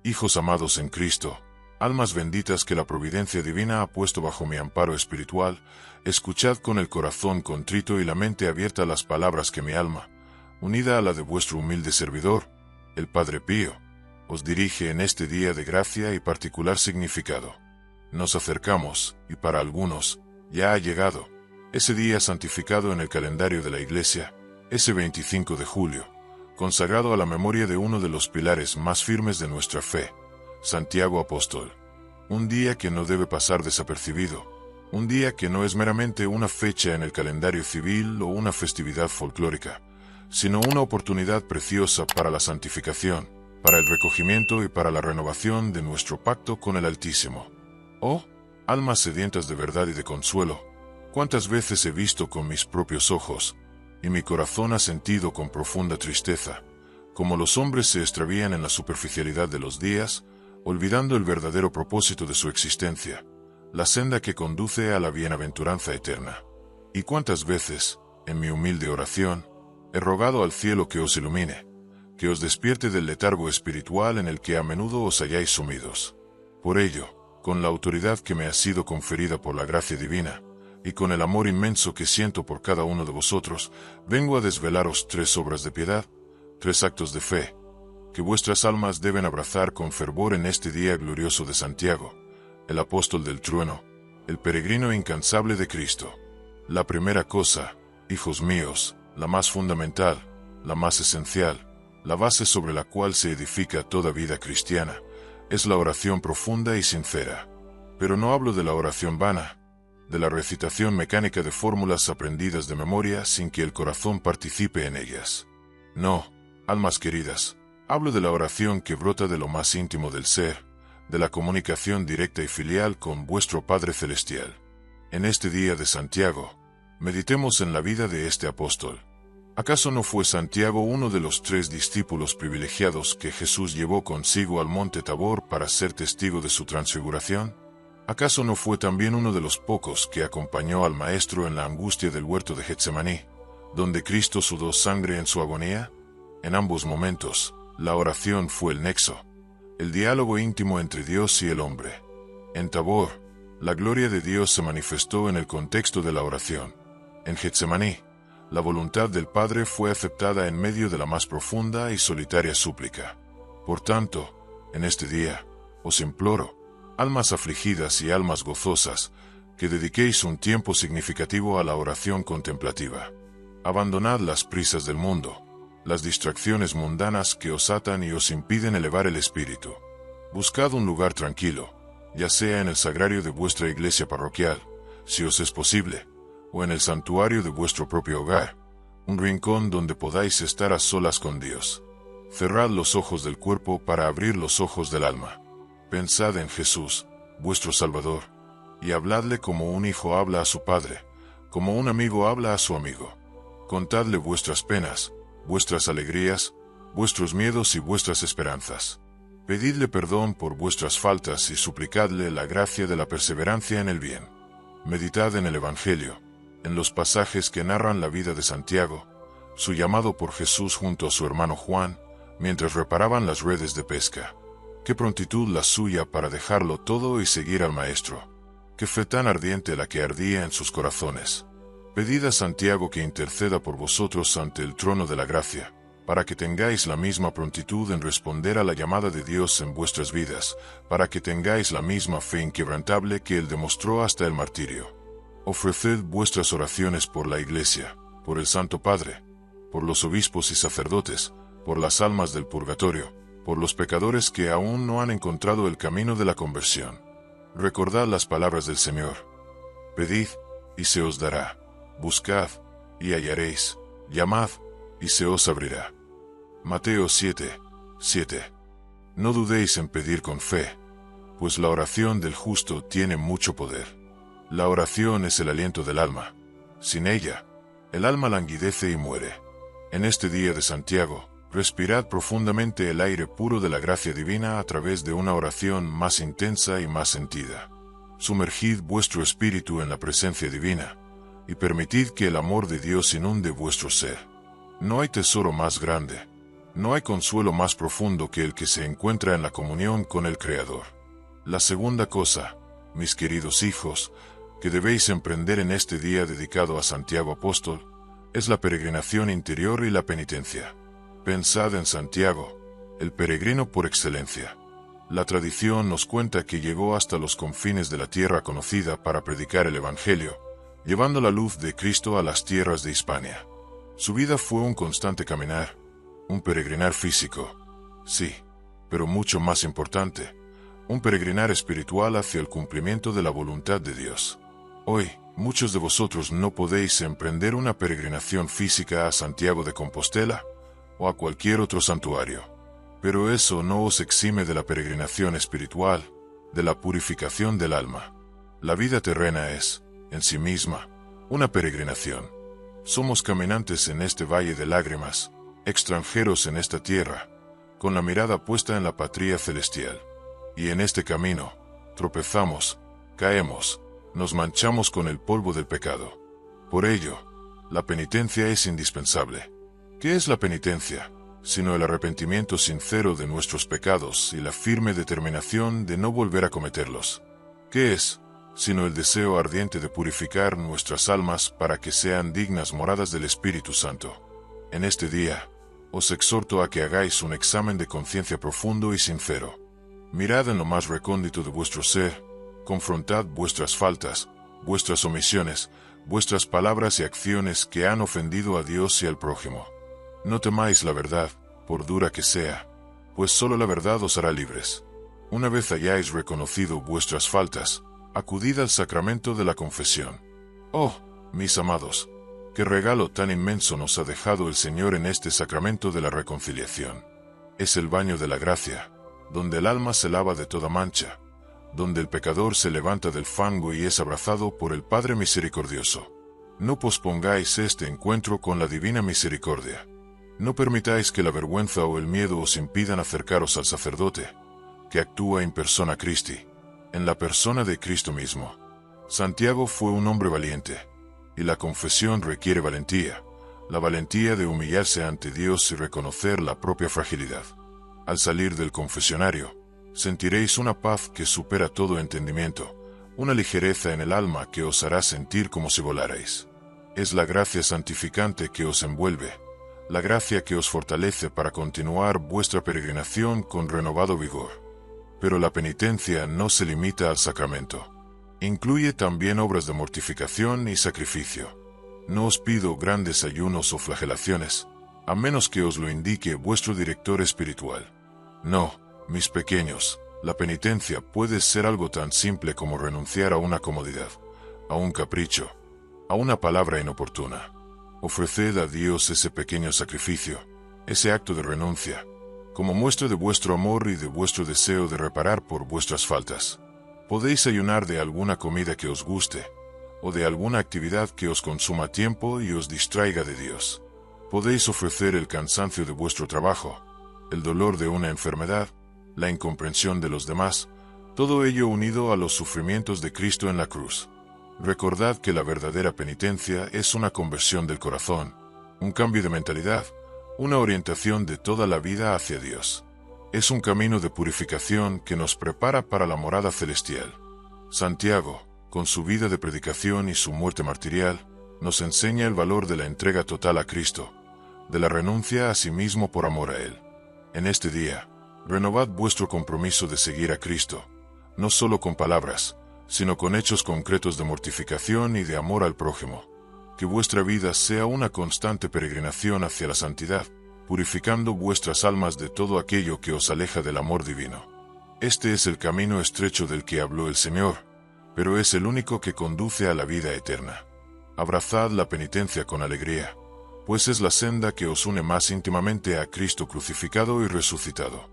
Hijos amados en Cristo, almas benditas que la providencia divina ha puesto bajo mi amparo espiritual, escuchad con el corazón contrito y la mente abierta las palabras que mi alma, unida a la de vuestro humilde servidor, el Padre Pío, os dirige en este día de gracia y particular significado. Nos acercamos, y para algunos, ya ha llegado, ese día santificado en el calendario de la Iglesia, ese 25 de julio, consagrado a la memoria de uno de los pilares más firmes de nuestra fe, Santiago Apóstol. Un día que no debe pasar desapercibido, un día que no es meramente una fecha en el calendario civil o una festividad folclórica, sino una oportunidad preciosa para la santificación, para el recogimiento y para la renovación de nuestro pacto con el Altísimo. Oh, almas sedientas de verdad y de consuelo, cuántas veces he visto con mis propios ojos, y mi corazón ha sentido con profunda tristeza, como los hombres se extravían en la superficialidad de los días, olvidando el verdadero propósito de su existencia, la senda que conduce a la bienaventuranza eterna. Y cuántas veces, en mi humilde oración, he rogado al cielo que os ilumine, que os despierte del letargo espiritual en el que a menudo os halláis sumidos. Por ello, con la autoridad que me ha sido conferida por la gracia divina, y con el amor inmenso que siento por cada uno de vosotros, vengo a desvelaros 3 obras de piedad, 3 actos de fe, que vuestras almas deben abrazar con fervor en este día glorioso de Santiago, el apóstol del trueno, el peregrino incansable de Cristo. La primera cosa, hijos míos, la más fundamental, la más esencial, la base sobre la cual se edifica toda vida cristiana, es la oración profunda y sincera. Pero no hablo de la oración vana, de la recitación mecánica de fórmulas aprendidas de memoria sin que el corazón participe en ellas. No, almas queridas, hablo de la oración que brota de lo más íntimo del ser, de la comunicación directa y filial con vuestro Padre Celestial. En este día de Santiago, meditemos en la vida de este apóstol. ¿Acaso no fue Santiago uno de los 3 discípulos privilegiados que Jesús llevó consigo al monte Tabor para ser testigo de su transfiguración? ¿Acaso no fue también uno de los pocos que acompañó al Maestro en la angustia del huerto de Getsemaní, donde Cristo sudó sangre en su agonía? En ambos momentos, la oración fue el nexo, el diálogo íntimo entre Dios y el hombre. En Tabor, la gloria de Dios se manifestó en el contexto de la oración. En Getsemaní, la voluntad del Padre fue aceptada en medio de la más profunda y solitaria súplica. Por tanto, en este día, os imploro, almas afligidas y almas gozosas, que dediquéis un tiempo significativo a la oración contemplativa. Abandonad las prisas del mundo, las distracciones mundanas que os atan y os impiden elevar el espíritu. Buscad un lugar tranquilo, ya sea en el sagrario de vuestra iglesia parroquial, si os es posible, o en el santuario de vuestro propio hogar, un rincón donde podáis estar a solas con Dios. Cerrad los ojos del cuerpo para abrir los ojos del alma. Pensad en Jesús, vuestro Salvador, y habladle como un hijo habla a su padre, como un amigo habla a su amigo. Contadle vuestras penas, vuestras alegrías, vuestros miedos y vuestras esperanzas. Pedidle perdón por vuestras faltas y suplicadle la gracia de la perseverancia en el bien. Meditad en el Evangelio, en los pasajes que narran la vida de Santiago, su llamado por Jesús junto a su hermano Juan, mientras reparaban las redes de pesca. Qué prontitud la suya para dejarlo todo y seguir al Maestro. Qué fe tan ardiente la que ardía en sus corazones. Pedid a Santiago que interceda por vosotros ante el trono de la gracia, para que tengáis la misma prontitud en responder a la llamada de Dios en vuestras vidas, para que tengáis la misma fe inquebrantable que Él demostró hasta el martirio. Ofreced vuestras oraciones por la Iglesia, por el Santo Padre, por los obispos y sacerdotes, por las almas del purgatorio, por los pecadores que aún no han encontrado el camino de la conversión. Recordad las palabras del Señor. Pedid, y se os dará. Buscad, y hallaréis. Llamad, y se os abrirá. Mateo 7:7. No dudéis en pedir con fe, pues la oración del justo tiene mucho poder. La oración es el aliento del alma. Sin ella, el alma languidece y muere. En este día de Santiago, respirad profundamente el aire puro de la gracia divina a través de una oración más intensa y más sentida. Sumergid vuestro espíritu en la presencia divina, y permitid que el amor de Dios inunde vuestro ser. No hay tesoro más grande, No hay consuelo más profundo que el que se encuentra en la comunión con el Creador. La segunda cosa, mis queridos hijos, que debéis emprender en este día dedicado a Santiago Apóstol, es la peregrinación interior y la penitencia. Pensad en Santiago, el peregrino por excelencia. La tradición nos cuenta que llegó hasta los confines de la tierra conocida para predicar el Evangelio, llevando la luz de Cristo a las tierras de Hispania. Su vida fue un constante caminar, un peregrinar físico, sí, pero mucho más importante, un peregrinar espiritual hacia el cumplimiento de la voluntad de Dios. Hoy, muchos de vosotros no podéis emprender una peregrinación física a Santiago de Compostela o a cualquier otro santuario. Pero eso no os exime de la peregrinación espiritual, de la purificación del alma. La vida terrena es, en sí misma, una peregrinación. Somos caminantes en este valle de lágrimas, extranjeros en esta tierra, con la mirada puesta en la patria celestial. Y en este camino, tropezamos, caemos, nos manchamos con el polvo del pecado. Por ello, la penitencia es indispensable. ¿Qué es la penitencia? Sino el arrepentimiento sincero de nuestros pecados y la firme determinación de no volver a cometerlos. ¿Qué es? Sino el deseo ardiente de purificar nuestras almas para que sean dignas moradas del Espíritu Santo. En este día, os exhorto a que hagáis un examen de conciencia profundo y sincero. Mirad en lo más recóndito de vuestro ser, confrontad vuestras faltas, vuestras omisiones, vuestras palabras y acciones que han ofendido a Dios y al prójimo. No temáis la verdad, por dura que sea, pues solo la verdad os hará libres. Una vez hayáis reconocido vuestras faltas, acudid al sacramento de la confesión. Oh, mis amados, qué regalo tan inmenso nos ha dejado el Señor en este sacramento de la reconciliación. Es el baño de la gracia, donde el alma se lava de toda mancha, donde el pecador se levanta del fango y es abrazado por el Padre misericordioso. No pospongáis este encuentro con la divina misericordia. No permitáis que la vergüenza o el miedo os impidan acercaros al sacerdote, que actúa in persona Christi, en la persona de Cristo mismo. Santiago fue un hombre valiente, y la confesión requiere valentía, la valentía de humillarse ante Dios y reconocer la propia fragilidad. Al salir del confesionario, sentiréis una paz que supera todo entendimiento, una ligereza en el alma que os hará sentir como si volarais. Es la gracia santificante que os envuelve, la gracia que os fortalece para continuar vuestra peregrinación con renovado vigor. Pero la penitencia no se limita al sacramento. Incluye también obras de mortificación y sacrificio. No os pido grandes ayunos o flagelaciones, a menos que os lo indique vuestro director espiritual. No, mis pequeños, la penitencia puede ser algo tan simple como renunciar a una comodidad, a un capricho, a una palabra inoportuna. Ofreced a Dios ese pequeño sacrificio, ese acto de renuncia, como muestra de vuestro amor y de vuestro deseo de reparar por vuestras faltas. Podéis ayunar de alguna comida que os guste, o de alguna actividad que os consuma tiempo y os distraiga de Dios. Podéis ofrecer el cansancio de vuestro trabajo, el dolor de una enfermedad, la incomprensión de los demás, todo ello unido a los sufrimientos de Cristo en la cruz. Recordad que la verdadera penitencia es una conversión del corazón, un cambio de mentalidad, una orientación de toda la vida hacia Dios. Es un camino de purificación que nos prepara para la morada celestial. Santiago, con su vida de predicación y su muerte martirial, nos enseña el valor de la entrega total a Cristo, de la renuncia a sí mismo por amor a Él. En este día, renovad vuestro compromiso de seguir a Cristo, no solo con palabras, sino con hechos concretos de mortificación y de amor al prójimo. Que vuestra vida sea una constante peregrinación hacia la santidad, purificando vuestras almas de todo aquello que os aleja del amor divino. Este es el camino estrecho del que habló el Señor, pero es el único que conduce a la vida eterna. Abrazad la penitencia con alegría, pues es la senda que os une más íntimamente a Cristo crucificado y resucitado.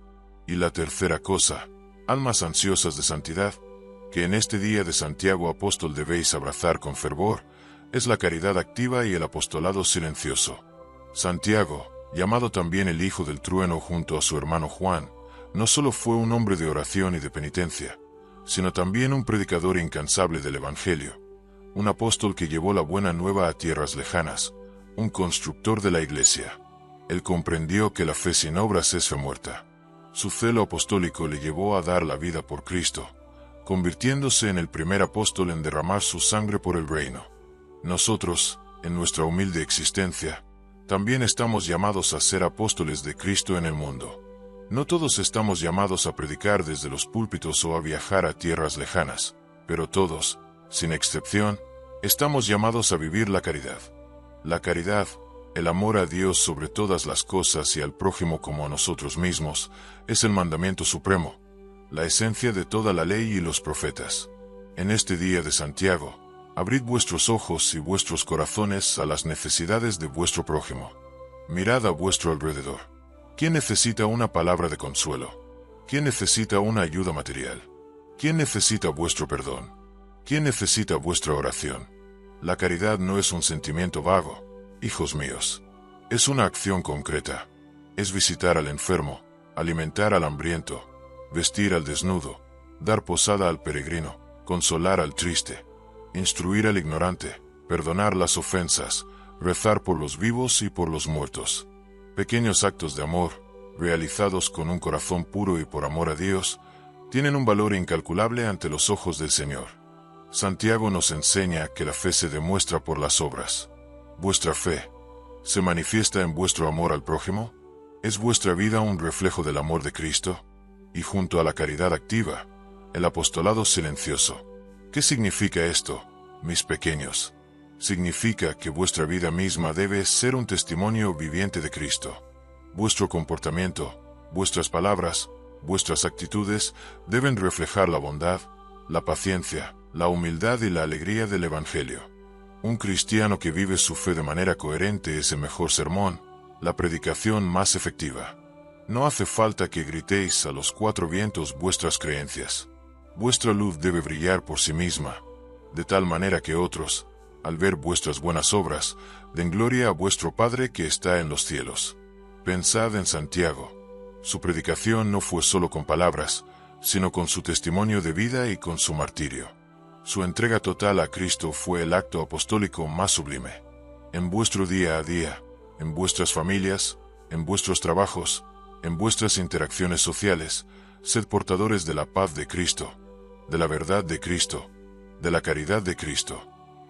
Y la tercera cosa, almas ansiosas de santidad, que en este día de Santiago Apóstol debéis abrazar con fervor, es la caridad activa y el apostolado silencioso. Santiago, llamado también el Hijo del Trueno junto a su hermano Juan, no solo fue un hombre de oración y de penitencia, sino también un predicador incansable del Evangelio, un apóstol que llevó la buena nueva a tierras lejanas, un constructor de la Iglesia. Él comprendió que la fe sin obras es fe muerta. Su celo apostólico le llevó a dar la vida por Cristo, convirtiéndose en el primer apóstol en derramar su sangre por el reino. Nosotros, en nuestra humilde existencia, también estamos llamados a ser apóstoles de Cristo en el mundo. No todos estamos llamados a predicar desde los púlpitos o a viajar a tierras lejanas, pero todos, sin excepción, estamos llamados a vivir la caridad. La caridad, el amor a Dios sobre todas las cosas y al prójimo como a nosotros mismos, es el mandamiento supremo, la esencia de toda la ley y los profetas. En este día de Santiago, abrid vuestros ojos y vuestros corazones a las necesidades de vuestro prójimo. Mirad a vuestro alrededor. ¿Quién necesita una palabra de consuelo? ¿Quién necesita una ayuda material? ¿Quién necesita vuestro perdón? ¿Quién necesita vuestra oración? La caridad no es un sentimiento vago, hijos míos. Es una acción concreta. Es visitar al enfermo, alimentar al hambriento, vestir al desnudo, dar posada al peregrino, consolar al triste, instruir al ignorante, perdonar las ofensas, rezar por los vivos y por los muertos. Pequeños actos de amor, realizados con un corazón puro y por amor a Dios, tienen un valor incalculable ante los ojos del Señor. Santiago nos enseña que la fe se demuestra por las obras. ¿Vuestra fe se manifiesta en vuestro amor al prójimo? ¿Es vuestra vida un reflejo del amor de Cristo? Y junto a la caridad activa, el apostolado silencioso. ¿Qué significa esto, mis pequeños? Significa que vuestra vida misma debe ser un testimonio viviente de Cristo. Vuestro comportamiento, vuestras palabras, vuestras actitudes deben reflejar la bondad, la paciencia, la humildad y la alegría del Evangelio. Un cristiano que vive su fe de manera coherente es el mejor sermón, la predicación más efectiva. No hace falta que gritéis a los cuatro vientos vuestras creencias. Vuestra luz debe brillar por sí misma, de tal manera que otros, al ver vuestras buenas obras, den gloria a vuestro Padre que está en los cielos. Pensad en Santiago. Su predicación no fue solo con palabras, sino con su testimonio de vida y con su martirio. Su entrega total a Cristo fue el acto apostólico más sublime. En vuestro día a día, en vuestras familias, en vuestros trabajos, en vuestras interacciones sociales, sed portadores de la paz de Cristo, de la verdad de Cristo, de la caridad de Cristo.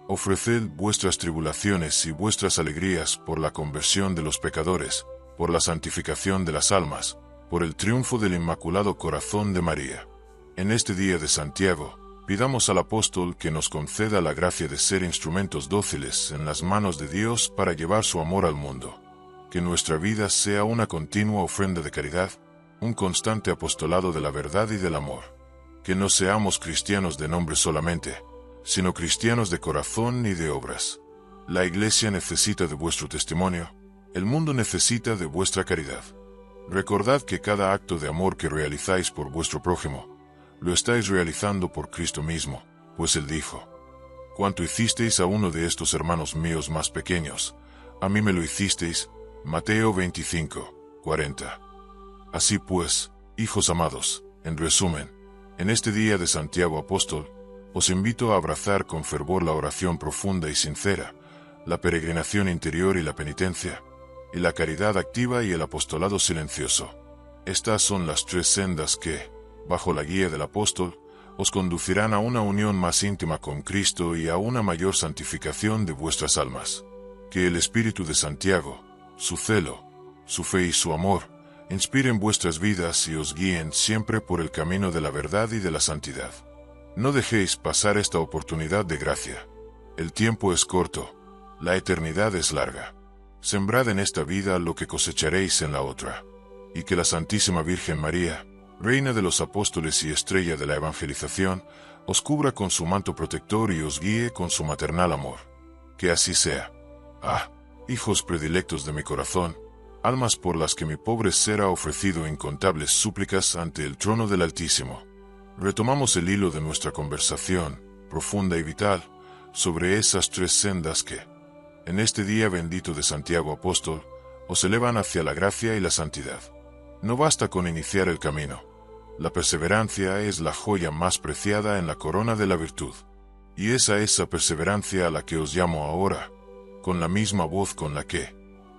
Ofreced vuestras tribulaciones y vuestras alegrías por la conversión de los pecadores, por la santificación de las almas, por el triunfo del Inmaculado Corazón de María. En este día de Santiago, pidamos al apóstol que nos conceda la gracia de ser instrumentos dóciles en las manos de Dios para llevar su amor al mundo. Que nuestra vida sea una continua ofrenda de caridad, un constante apostolado de la verdad y del amor. Que no seamos cristianos de nombre solamente, sino cristianos de corazón y de obras. La Iglesia necesita de vuestro testimonio, el mundo necesita de vuestra caridad. Recordad que cada acto de amor que realizáis por vuestro prójimo, lo estáis realizando por Cristo mismo, pues Él dijo: «Cuanto hicisteis a uno de estos hermanos míos más pequeños, a mí me lo hicisteis». Mateo 25:40. Así pues, hijos amados, en resumen, en este día de Santiago Apóstol, os invito a abrazar con fervor la oración profunda y sincera, la peregrinación interior y la penitencia, y la caridad activa y el apostolado silencioso. Estas son las tres sendas que, bajo la guía del apóstol, os conducirán a una unión más íntima con Cristo y a una mayor santificación de vuestras almas. Que el Espíritu de Santiago, su celo, su fe y su amor, inspiren vuestras vidas y os guíen siempre por el camino de la verdad y de la santidad. No dejéis pasar esta oportunidad de gracia. El tiempo es corto, la eternidad es larga. Sembrad en esta vida lo que cosecharéis en la otra. Y que la Santísima Virgen María, Reina de los Apóstoles y estrella de la evangelización, os cubra con su manto protector y os guíe con su maternal amor. Que así sea. Hijos predilectos de mi corazón, almas por las que mi pobre ser ha ofrecido incontables súplicas ante el trono del Altísimo. Retomamos el hilo de nuestra conversación, profunda y vital, sobre esas tres sendas que, en este día bendito de Santiago Apóstol, os elevan hacia la gracia y la santidad. No basta con iniciar el camino. La perseverancia es la joya más preciada en la corona de la virtud. Y es a esa perseverancia a la que os llamo ahora, con la misma voz con la que,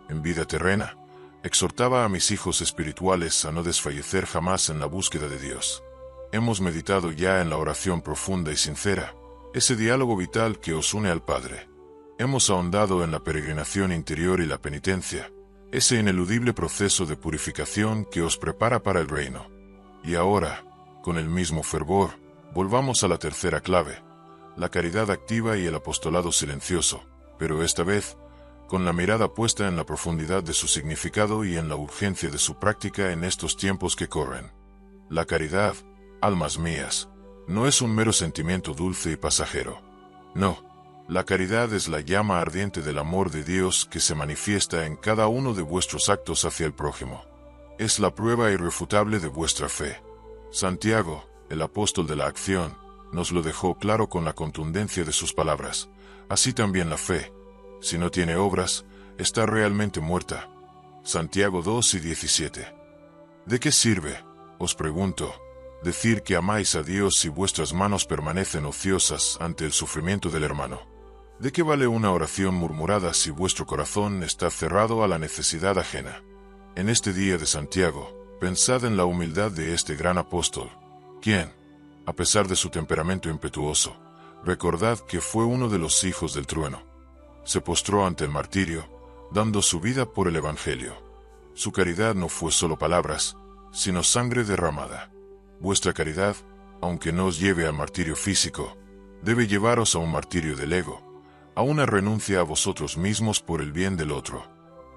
en vida terrena, Exhortaba a mis hijos espirituales a no desfallecer jamás en la búsqueda de Dios. Hemos meditado ya en la oración profunda y sincera, ese diálogo vital que os une al Padre. Hemos ahondado en la peregrinación interior y la penitencia, ese ineludible proceso de purificación que os prepara para el reino. Y ahora, con el mismo fervor, volvamos a la tercera clave, la caridad activa y el apostolado silencioso, pero esta vez, con la mirada puesta en la profundidad de su significado y en la urgencia de su práctica en estos tiempos que corren. La caridad, almas mías, no es un mero sentimiento dulce y pasajero. No, la caridad es la llama ardiente del amor de Dios que se manifiesta en cada uno de vuestros actos hacia el prójimo. Es la prueba irrefutable de vuestra fe. Santiago, el apóstol de la acción, nos lo dejó claro con la contundencia de sus palabras. Así también la fe, si no tiene obras, está realmente muerta. Santiago 2:17. ¿De qué sirve, os pregunto, decir que amáis a Dios si vuestras manos permanecen ociosas ante el sufrimiento del hermano? ¿De qué vale una oración murmurada si vuestro corazón está cerrado a la necesidad ajena? En este día de Santiago, pensad en la humildad de este gran apóstol, quien, a pesar de su temperamento impetuoso, recordad que fue uno de los hijos del trueno. Se postró ante el martirio, dando su vida por el Evangelio. Su caridad no fue solo palabras, sino sangre derramada. Vuestra caridad, aunque no os lleve al martirio físico, debe llevaros a un martirio del ego, a una renuncia a vosotros mismos por el bien del otro.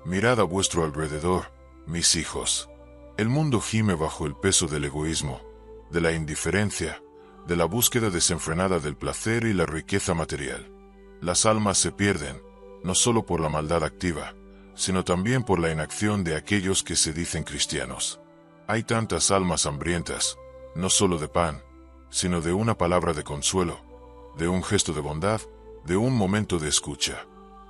Mirad a vuestro alrededor, mis hijos. El mundo gime bajo el peso del egoísmo, de la indiferencia, de la búsqueda desenfrenada del placer y la riqueza material. Las almas se pierden, no solo por la maldad activa, sino también por la inacción de aquellos que se dicen cristianos. Hay tantas almas hambrientas, no solo de pan, sino de una palabra de consuelo, de un gesto de bondad, de un momento de escucha.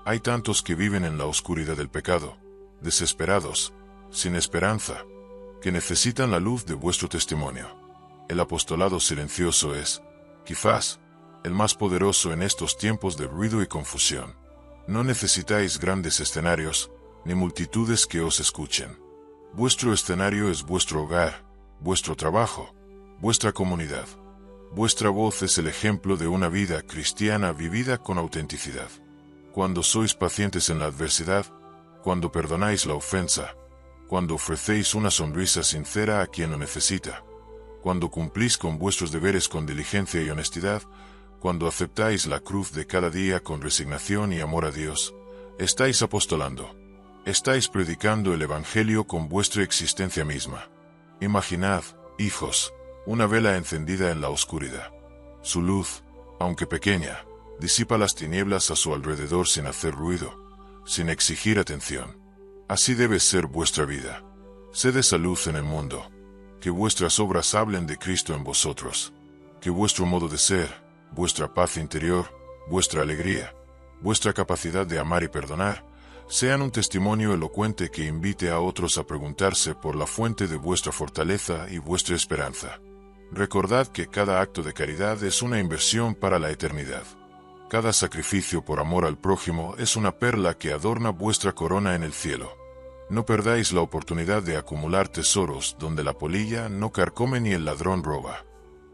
Hay tantos que viven en la oscuridad del pecado, desesperados, sin esperanza, que necesitan la luz de vuestro testimonio. El apostolado silencioso es, quizás, el más poderoso en estos tiempos de ruido y confusión. No necesitáis grandes escenarios, ni multitudes que os escuchen. Vuestro escenario es vuestro hogar, vuestro trabajo, vuestra comunidad. Vuestra voz es el ejemplo de una vida cristiana vivida con autenticidad. Cuando sois pacientes en la adversidad, cuando perdonáis la ofensa, cuando ofrecéis una sonrisa sincera a quien lo necesita, cuando cumplís con vuestros deberes con diligencia y honestidad, cuando aceptáis la cruz de cada día con resignación y amor a Dios, estáis apostolando. Estáis predicando el Evangelio con vuestra existencia misma. Imaginad, hijos, una vela encendida en la oscuridad. Su luz, aunque pequeña, disipa las tinieblas a su alrededor sin hacer ruido, sin exigir atención. Así debe ser vuestra vida. Sed esa luz en el mundo. Que vuestras obras hablen de Cristo en vosotros. Que vuestro modo de ser, vuestra paz interior, vuestra alegría, vuestra capacidad de amar y perdonar, sean un testimonio elocuente que invite a otros a preguntarse por la fuente de vuestra fortaleza y vuestra esperanza. Recordad que cada acto de caridad es una inversión para la eternidad. Cada sacrificio por amor al prójimo es una perla que adorna vuestra corona en el cielo. No perdáis la oportunidad de acumular tesoros donde la polilla no carcome ni el ladrón roba.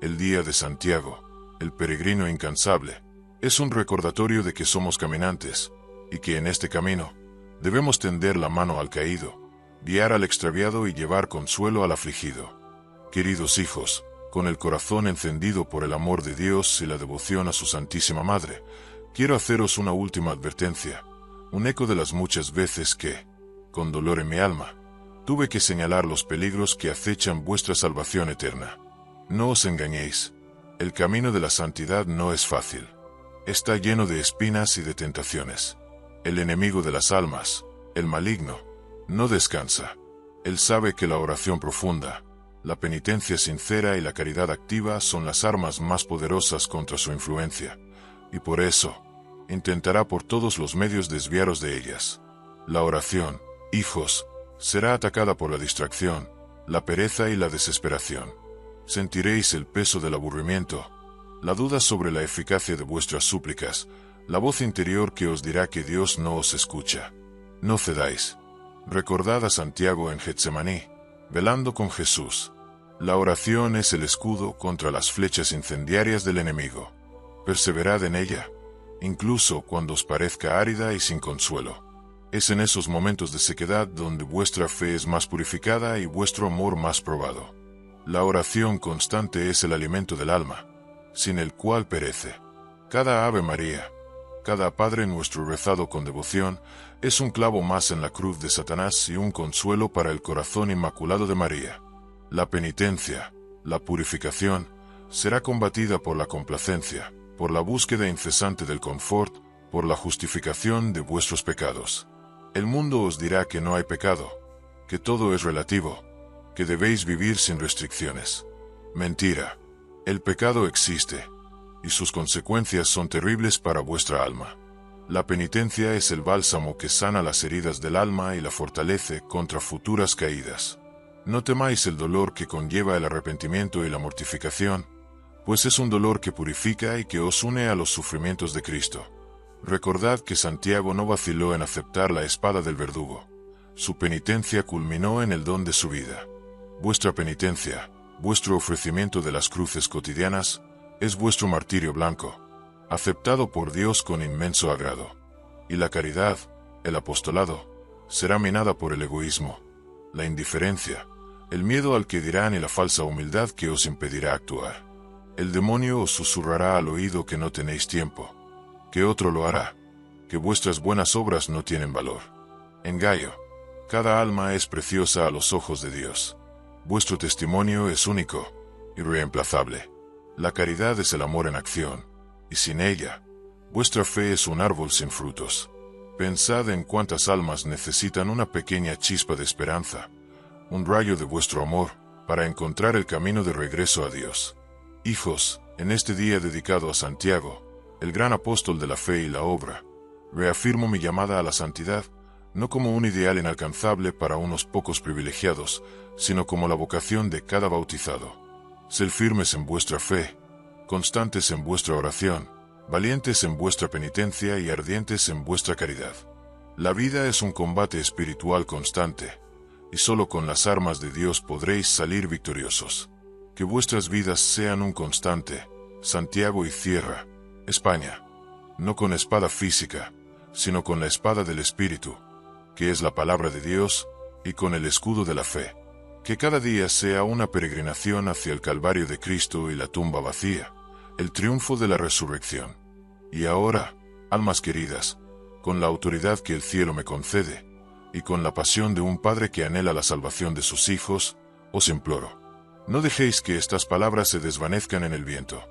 El día de Santiago, el peregrino incansable, es un recordatorio de que somos caminantes, y que en este camino, debemos tender la mano al caído, guiar al extraviado y llevar consuelo al afligido. Queridos hijos, con el corazón encendido por el amor de Dios y la devoción a su Santísima Madre, quiero haceros una última advertencia, un eco de las muchas veces que, con dolor en mi alma, tuve que señalar los peligros que acechan vuestra salvación eterna. No os engañéis, el camino de la santidad no es fácil. Está lleno de espinas y de tentaciones. El enemigo de las almas, el maligno, no descansa. Él sabe que la oración profunda, la penitencia sincera y la caridad activa son las armas más poderosas contra su influencia, y por eso, intentará por todos los medios desviaros de ellas. La oración, hijos, será atacada por la distracción, la pereza y la desesperación. Sentiréis el peso del aburrimiento, la duda sobre la eficacia de vuestras súplicas, la voz interior que os dirá que Dios no os escucha. No cedáis. Recordad a Santiago en Getsemaní, velando con Jesús. La oración es el escudo contra las flechas incendiarias del enemigo. Perseverad en ella, incluso cuando os parezca árida y sin consuelo. Es en esos momentos de sequedad donde vuestra fe es más purificada y vuestro amor más probado. La oración constante es el alimento del alma, sin el cual perece. Cada Ave María, cada Padre Nuestro rezado con devoción, es un clavo más en la cruz de Satanás y un consuelo para el corazón inmaculado de María. La penitencia, la purificación, será combatida por la complacencia, por la búsqueda incesante del confort, por la justificación de vuestros pecados. El mundo os dirá que no hay pecado, que todo es relativo, que debéis vivir sin restricciones. Mentira. El pecado existe, y sus consecuencias son terribles para vuestra alma. La penitencia es el bálsamo que sana las heridas del alma y la fortalece contra futuras caídas. No temáis el dolor que conlleva el arrepentimiento y la mortificación, pues es un dolor que purifica y que os une a los sufrimientos de Cristo. Recordad que Santiago no vaciló en aceptar la espada del verdugo. Su penitencia culminó en el don de su vida. Vuestra penitencia, vuestro ofrecimiento de las cruces cotidianas, es vuestro martirio blanco, aceptado por Dios con inmenso agrado. Y la caridad, el apostolado, será minada por el egoísmo, la indiferencia, el miedo al que dirán y la falsa humildad que os impedirá actuar. El demonio os susurrará al oído que no tenéis tiempo, que otro lo hará, que vuestras buenas obras no tienen valor. Engaño. Cada alma es preciosa a los ojos de Dios. Vuestro testimonio es único, irreemplazable. La caridad es el amor en acción, y sin ella, vuestra fe es un árbol sin frutos. Pensad en cuántas almas necesitan una pequeña chispa de esperanza, un rayo de vuestro amor, para encontrar el camino de regreso a Dios. Hijos, en este día dedicado a Santiago, el gran apóstol de la fe y la obra, reafirmo mi llamada a la santidad, no como un ideal inalcanzable para unos pocos privilegiados, sino como la vocación de cada bautizado. Sed firmes en vuestra fe, constantes en vuestra oración, valientes en vuestra penitencia y ardientes en vuestra caridad. La vida es un combate espiritual constante, y solo con las armas de Dios podréis salir victoriosos. Que vuestras vidas sean un constante, Santiago y Tierra, España, no con espada física, sino con la espada del Espíritu, que es la palabra de Dios, y con el escudo de la fe. Que cada día sea una peregrinación hacia el Calvario de Cristo y la tumba vacía, el triunfo de la resurrección. Y ahora, almas queridas, con la autoridad que el cielo me concede, y con la pasión de un padre que anhela la salvación de sus hijos, os imploro, no dejéis que estas palabras se desvanezcan en el viento,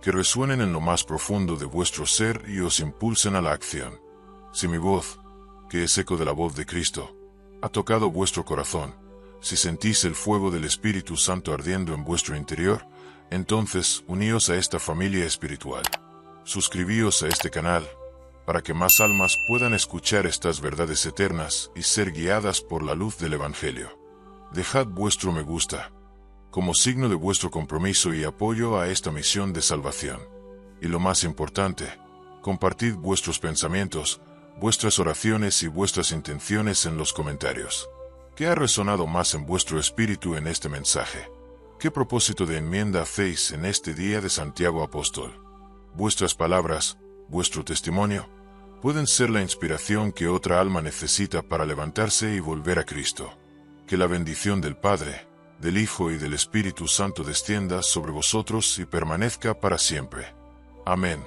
que resuenen en lo más profundo de vuestro ser y os impulsen a la acción. Si mi voz, que es eco de la voz de Cristo, ha tocado vuestro corazón, si sentís el fuego del Espíritu Santo ardiendo en vuestro interior, entonces uníos a esta familia espiritual. Suscribíos a este canal, para que más almas puedan escuchar estas verdades eternas y ser guiadas por la luz del Evangelio. Dejad vuestro me gusta, como signo de vuestro compromiso y apoyo a esta misión de salvación. Y lo más importante, compartid vuestros pensamientos, vuestras oraciones y vuestras intenciones en los comentarios. ¿Qué ha resonado más en vuestro espíritu en este mensaje? ¿Qué propósito de enmienda hacéis en este día de Santiago Apóstol? Vuestras palabras, vuestro testimonio, pueden ser la inspiración que otra alma necesita para levantarse y volver a Cristo. Que la bendición del Padre, del Hijo y del Espíritu Santo descienda sobre vosotros y permanezca para siempre. Amén.